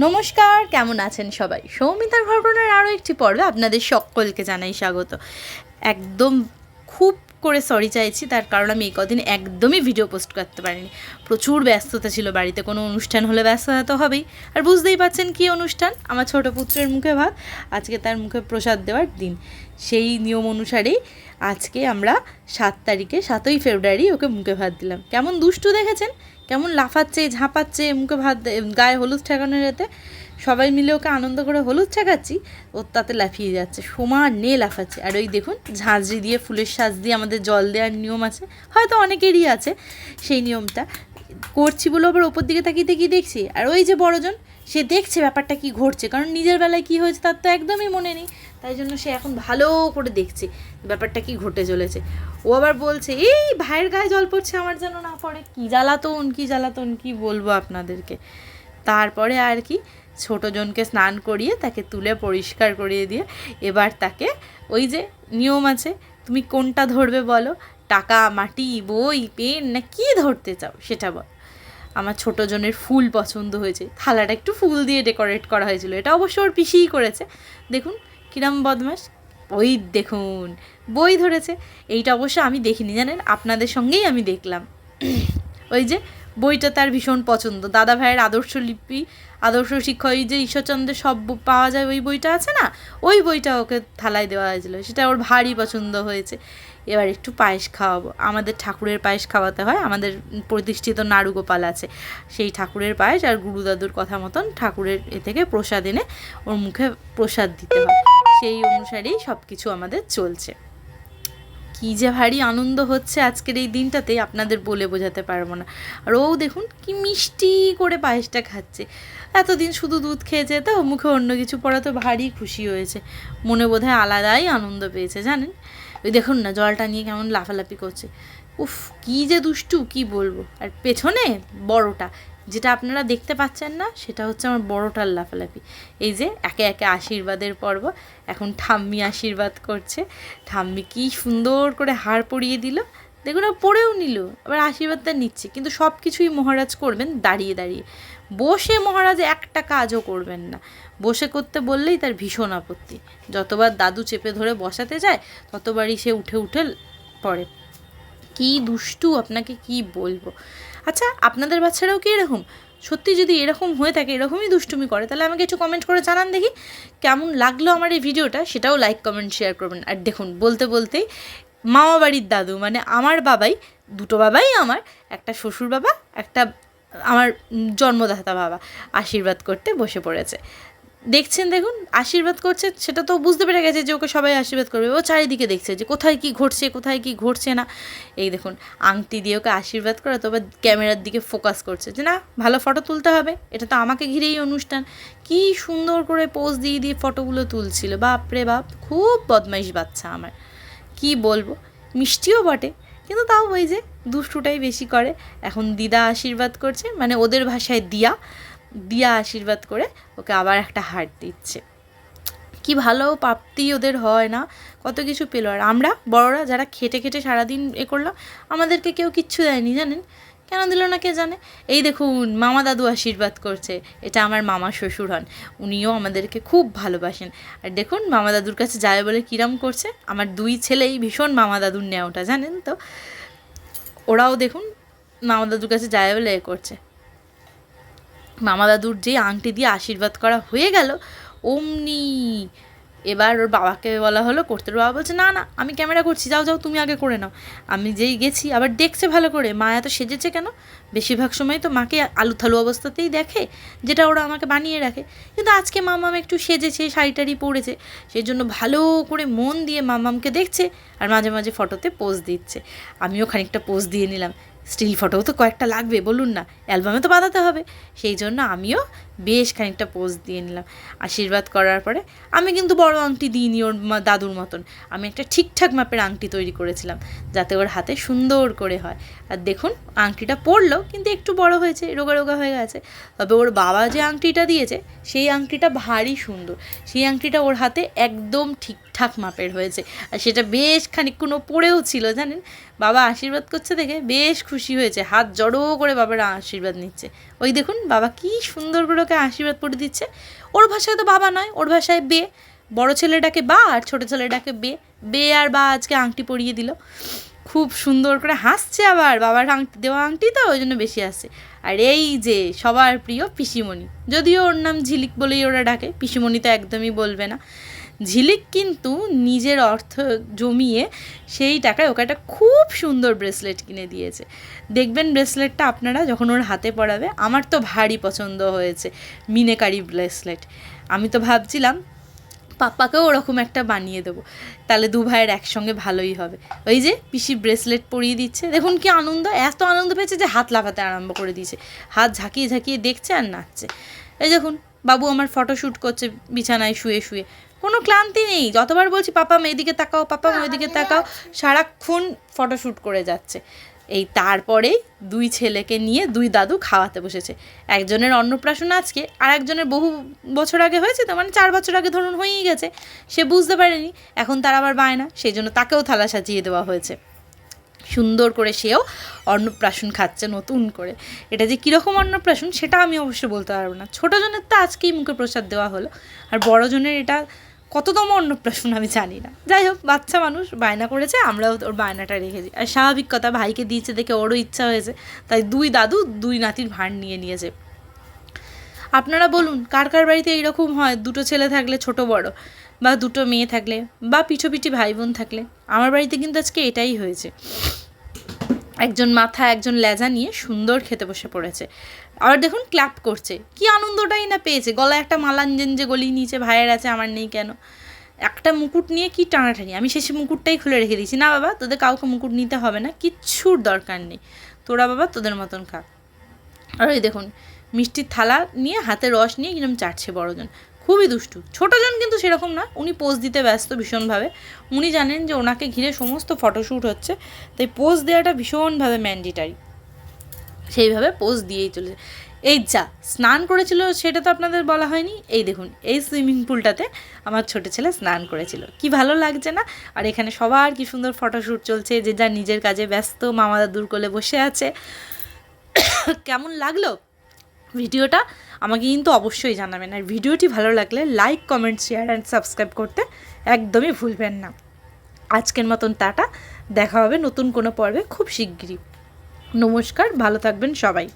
নমস্কার, কেমন আছেন সবাই? সৌমিতার ঘরকন্যার আরও একটি পর্বে আপনাদের সকলকে জানাই স্বাগত। একদম খুব করে সরি চাইছি, তার কারণ আমি এই কদিন একদমই ভিডিও পোস্ট করতে পারিনি। প্রচুর ব্যস্ততা ছিল, বাড়িতে কোনো অনুষ্ঠান হলে ব্যস্ততা তো হবেই। আর বুঝতেই পারছেন কী অনুষ্ঠান, আমার ছোটো পুত্রের মুখে ভাত। আজকে তার মুখে প্রসাদ দেওয়ার দিন। সেই নিয়ম অনুসারেই আজকে আমরা 7ই ফেব্রুয়ারি ওকে মুখে ভাত দিলাম। কেমন দুষ্টু দেখেছেন, কেমন লাফাচ্ছে ঝাঁপাচ্ছে, মুখে ভাত গায়ে হলুদ ঠেকানোর এতে সবাই মিলে ওকে আনন্দ করে হলুদ ঠেকাচ্ছি, ওর তাতে লাফিয়ে যাচ্ছে, সমানে লাফাচ্ছে। আর ওই দেখুন ঝাঁঝরি দিয়ে ফুলের সাজ দিয়ে আমাদের জল দেওয়ার নিয়ম আছে, হয়তো অনেকেরই আছে সেই নিয়মটা। করছি বলে আবার ওপর দিকে তাকিয়ে তাকিয়ে দেখছি, আর ওই যে বড়জন সে দেখছে ব্যাপারটা কি ঘটছে, কারণ নিজের বেলায় কি হয়েছে তার তো একদমই মনে নেই, তাই জন্য সে এখন ভালো করে দেখছে ব্যাপারটা কি ঘটে চলেছে। ও আবার বলছে এই ভাইয়ের গায়ে জল পড়ছে, আমার যেন না পড়ে। কী জ্বালাতন কী বলবো আপনাদেরকে। তারপরে আর কি ছোটোজনকে স্নান করিয়ে তাকে তুলে পরিষ্কার করিয়ে দিয়ে এবার তাকে ওই যে নিয়ম আছে, তুমি কোনটা ধরবে বলো, টাকা, মাটি, বই, পেন না কি ধরতে চাও সেটা বল। আমার ছোটোজনের ফুল পছন্দ হয়েছে, থালাটা একটু ফুল দিয়ে ডেকোরেট করা হয়েছিল, এটা অবশ্য ওর পিসিই করেছে। দেখুন কিরম বদমাস, ওই দেখুন বই ধরেছে। এইটা অবশ্য আমি দেখিনি জানেন, আপনাদের সঙ্গেই আমি দেখলাম। ওই যে বইটা তার ভীষণ পছন্দ, দাদা ভাইয়ের আদর্শ শিক্ষা, ওই যে ঈশ্বরচন্দ্রের সব পাওয়া যায় ওই বইটা আছে না, ওই বইটা ওকে থালায় দেওয়া হয়েছিল, সেটা ওর ভারী পছন্দ হয়েছে। এবার একটু পায়েস খাওয়াবো, আমাদের ঠাকুরের পায়েস খাওয়াতে হয়, আমাদের প্রতিষ্ঠিত নাড়ুগোপাল আছে, সেই ঠাকুরের পায়েস আর গুরুদাদুর কথা মতন ঠাকুরের থেকে প্রসাদ এনে ওর মুখে প্রসাদ দিতে হয়, সেই অনুসারেই সব কিছু আমাদের চলছে। কী যে ভারী আনন্দ হচ্ছে আজকের এই দিনটাতে, আপনাদের বলে বোঝাতে পারবো না। আর ও দেখুন কি মিষ্টি করে পায়েসটা খাচ্ছে, এতদিন শুধু দুধ খেয়েছে, তো মুখে অন্য কিছু পড়া তো ভারী খুশি হয়েছে, মনে বোধহয় আলাদাই আনন্দ পেয়েছে জানেন। ওই দেখুন না জলটা নিয়ে কেমন লাফালাফি করছে, উফ কী যে দুষ্টু কী বলবো। আর পেছনে বড়টা, যেটা আপনারা দেখতে পাচ্ছেন না, সেটা হচ্ছে আমার বড়টার লাফালাফি। এই যে একে একে আশীর্বাদের পর্ব, এখন ঠাম্মি আশীর্বাদ করছে। ঠাম্মি কি সুন্দর করে হার পরিয়ে দিল, দেখুন পড়েও নিল, আবার আশীর্বাদটা নিচ্ছে। কিন্তু সব কিছুই মহারাজ করবেন দাঁড়িয়ে দাঁড়িয়ে, বসে মহারাজ একটা কাজও করবেন না। বসে করতে বললেই তার ভীষণ আপত্তি, যতবার দাদু চেপে ধরে বসাতে যায় ততবারই সে উঠে উঠে পড়ে। কি দুষ্টু, আপনাকে কি বলবো। আচ্ছা আপনাদের বাচ্চারাও কি এরকম? সত্যি যদি এরকম হয়ে থাকে, এরকমই দুষ্টুমি করে, তাহলে আমাকে একটু কমেন্ট করে জানান দেখি কেমন লাগলো আমার এই ভিডিওটা, সেটাও লাইক কমেন্ট শেয়ার করবেন। আর দেখুন বলতে বলতেই মামা বাড়ির দাদু, মানে আমার বাবাই, দুটো বাবাই আমার, একটা শ্বশুর বাবা, একটা আমার জন্মদাতা বাবা, আশীর্বাদ করতে বসে পড়েছে। দেখছেন দেখুন আশীর্বাদ করছে, সেটা তো বুঝতে পেরে গেছে যে ওকে সবাই আশীর্বাদ করবে। ও চারিদিকে দেখছে যে কোথায় কি ঘটছে না। এই দেখুন আংটি দিয়ে ওকে আশীর্বাদ করে, তবে ক্যামেরার দিকে ফোকাস করছে যে না ভালো ফটো তুলতে হবে, এটা তো আমাকে ঘিরেই অনুষ্ঠান। কি সুন্দর করে পোজ দিয়ে দিয়ে ফটোগুলো তুলছিল, বাপরে বাপ, খুব বদমাইশ বাচ্চা আমার, কি বলবো। মিষ্টিও বটে, কিন্তু তাও ওই যে দুষ্টুটাই বেশি করে। এখন দিদা আশীর্বাদ করছে, মানে ওদের ভাষায় দিয়া আশীর্বাদ করে ওকে আবার একটা হার দিচ্ছে। কি ভালো প্রাপ্তি ওদের হয় না, কত কিছু পেলো। আর আমরা বড়রা যারা খেটে খেটে সারাদিন করলাম, আমাদেরকে কেউ কিচ্ছু দেয়নি জানেন, কেন দিল না কে জানে। এই দেখুন মামা দাদু আশীর্বাদ করছে, এটা আমার মামা শ্বশুর হন, উনিও আমাদেরকে খুব ভালোবাসেন। আর দেখুন মামা দাদুর কাছে যায় বলে কিরম করছে, আমার দুই ছেলেই ভীষণ মামা দাদুর নেওয়াটা জানেন তো, ওরাও দেখুন মামা দাদুর কাছে যায় বলে করছে। মামা দাদুর যে আংটি দিয়ে আশীর্বাদ করা হয়ে গেল অমনি এবার ওর বাবাকে বলা হলো করতে, বাবা বলছে না না আমি ক্যামেরা করছি, যাও যাও তুমি আগে করে নাও। আমি যেই গেছি আবার দেখছে ভালো করে, মা এত সেজেছে কেন, বেশিরভাগ সময় তো মাকে আলু থালু অবস্থাতেই দেখে, যেটা ওরা আমাকে বানিয়ে রাখে। কিন্তু আজকে মামাম একটু সেজেছে, শাড়ি টাড়ি পরেছে, সেই জন্য ভালো করে মন দিয়ে মামামকে দেখছে, আর মাঝে মাঝে ফটোতে পোজ দিচ্ছে। আমিও খানিকটা পোজ দিয়ে নিলাম, স্টিল ফটোও তো কয়েকটা লাগবে বলুন না, অ্যালবামে তো বাঁধাতে হবে, সেই জন্য আমিও বেশ খানিকটা পোজ দিয়ে নিলাম। আশীর্বাদ করার পরে আমি কিন্তু বড় আংটি দিইনি ওর দাদুর মতন, আমি একটা ঠিকঠাক মাপের আংটি তৈরি করেছিলাম যাতে ওর হাতে সুন্দর করে হয়। আর দেখুন আংটিটা পরলো, কিন্তু একটু বড় হয়েছে, রোগা রোগা হয়ে গেছে। তবে ওর বাবা যে আংটিটা দিয়েছে সেই আংটিটা ভারী সুন্দর, সেই আংটিটা ওর হাতে একদম ঠিকঠাক মাপের হয়েছে, আর সেটা বেশ খানিকক্ষণ পরেও ছিল জানেন। বাবা আশীর্বাদ করছে দেখে বেশ খুশি হয়েছে, হাত জড়ো করে বাবার আশীর্বাদ নিচ্ছে। ওই দেখুন বাবা কি সুন্দর করে ওকে আশীর্বাদ করে দিচ্ছে। ওর ভাষায় তো বাবা নয়, ওর ভাষায় বে। বড় ছেলেটাকে বা আর ছোটো ছেলেটাকে বে। বে আর বা আজকে আংটি পরিয়ে দিল, খুব সুন্দর করে হাসছে। আবার বাবার আংটি দেওয়া আংটি তো ওই জন্য বেশি আসছে। আর এই যে সবার প্রিয় পিসিমণি, যদিও ওর নাম ঝিলিক বলেই ওরা ডাকে, পিসিমণি তো একদমই বলবে না। ঝিলিক কিন্তু নিজের অর্থ জমিয়ে সেই টাকায় ওকে একটা খুব সুন্দর ব্রেসলেট কিনে দিয়েছে। দেখবেন ব্রেসলেটটা আপনারা যখন ওর হাতে পরাবে, আমার তো ভারী পছন্দ হয়েছে মিনেকারি ব্রেসলেট। আমি তো ভাবছিলাম পাপ্পাকেও ওরকম একটা বানিয়ে দেবো, তাহলে দু ভাইয়ের একসঙ্গে ভালোই হবে। ওই যে পিসি ব্রেসলেট পরিয়ে দিচ্ছে, দেখুন কি আনন্দ, এত আনন্দ পেয়েছে যে হাত লাফাতে আরম্ভ করে দিয়েছে, হাত ঝাঁকিয়ে ঝাঁকিয়ে দেখছে আর নাচছে। এই দেখুন বাবু আমার ফটোশ্যুট করছে বিছানায় শুয়ে শুয়ে, কোনো ক্লান্তি নেই। যতবার বলছি পাপা এদিকে তাকাও, পাপা ওইদিকে তাকাও, সারাক্ষণ ফটোশ্যুট করে যাচ্ছে। এই তারপরেই দুই ছেলেকে নিয়ে দুই দাদু খাওয়াতে বসেছে। একজনের অন্নপ্রাশন আজকে, আর একজনের বহু বছর আগে হয়েছে, তো মানে 4 বছর আগে ধরুন হয়েই গেছে, সে বুঝতে পারেনি, এখন তার আবার বায়না, সেই জন্য তাকেও থালা সাজিয়ে দেওয়া হয়েছে। সুন্দর করে সেও অন্নপ্রাশন খাচ্ছে নতুন করে। এটা যে কীরকম অন্নপ্রাশন সেটা আমি অবশ্য বলতে পারবো না। ছোটোজনের তো আজকেই মুখে প্রসাদ দেওয়া হলো, আর বড়জনের এটা কততম অন্নপ্রাশন আমি জানি না। যাই হোক, বাচ্চা মানুষ বায়না করেছে, আমরাও ওর বায়নাটা রেখেছি। আর স্বাভাবিক কথা, ভাইকে দিয়েছে দেখে ওরও ইচ্ছা হয়েছে, তাই দুই দাদু দুই নাতির ভাঁড় নিয়ে নিয়েছে। আপনারা বলুন কার কার বাড়িতে এইরকম হয়, দুটো ছেলে থাকলে ছোট বড়, বা দুটো মেয়ে থাকলে, বা পিঠোপিঠি ভাই বোন থাকলে। আমার বাড়িতে কিন্তু আজকে এটাই হয়েছে। একজন মাথা একজন লেজা নিয়ে সুন্দর খেতে বসে পড়েছে। আর দেখুন ক্ল্যাপ করছে, কি আনন্দটাই না পেয়েছে। গলায় একটা মালা যে গলিয়ে নিয়েছে, ভাইয়ের আছে আমার নেই কেন। একটা মুকুট নিয়ে কি টানাটানি, আমি শেষে মুকুটটাই খুলে রেখে দিয়েছি। না বাবা, তোদের কাউকে মুকুট নিতে হবে না, কিচ্ছুর দরকার নেই, তোরা বাবা তোদের মতন খা। আর ওই দেখুন মিষ্টির থালা নিয়ে হাতে রস নিয়ে কিরম চাটছে বড়জন, খুবই দুষ্টু। ছোটোজন কিন্তু সেরকম না, উনি পোজ দিতে ব্যস্ত ভীষণভাবে। উনি জানেন যে ওনাকে ঘিরে সমস্ত ফটোশ্যুট হচ্ছে, তাই পোজ দেওয়াটা ভীষণভাবে ম্যান্ডেটারি, সেইভাবে পোজ দিয়েই চলেছে। এই যা স্নান করেছিল সেটা তো আপনাদের বলা হয়নি। এই দেখুন এই সুইমিং পুলটাতে আমার ছোটো ছেলে স্নান করেছিল, কি ভালো লাগছে না। আর এখানে সবার কি সুন্দর ফটোশ্যুট চলছে, যে যার নিজের কাজে ব্যস্ত, মামা দাদুর কোলে বসে আছে। কেমন লাগলো ভিডিওটা আমাকে কিন্তু অবশ্যই জানাবেন। আর ভিডিওটি ভালো লাগলে like, comment, share and subscribe করতে একদমই ভুলবেন না। আজকের মতন টাটা, দেখা হবে নতুন কোনো পর্বে খুব শিগগিরই। নমস্কার, ভালো থাকবেন সবাই।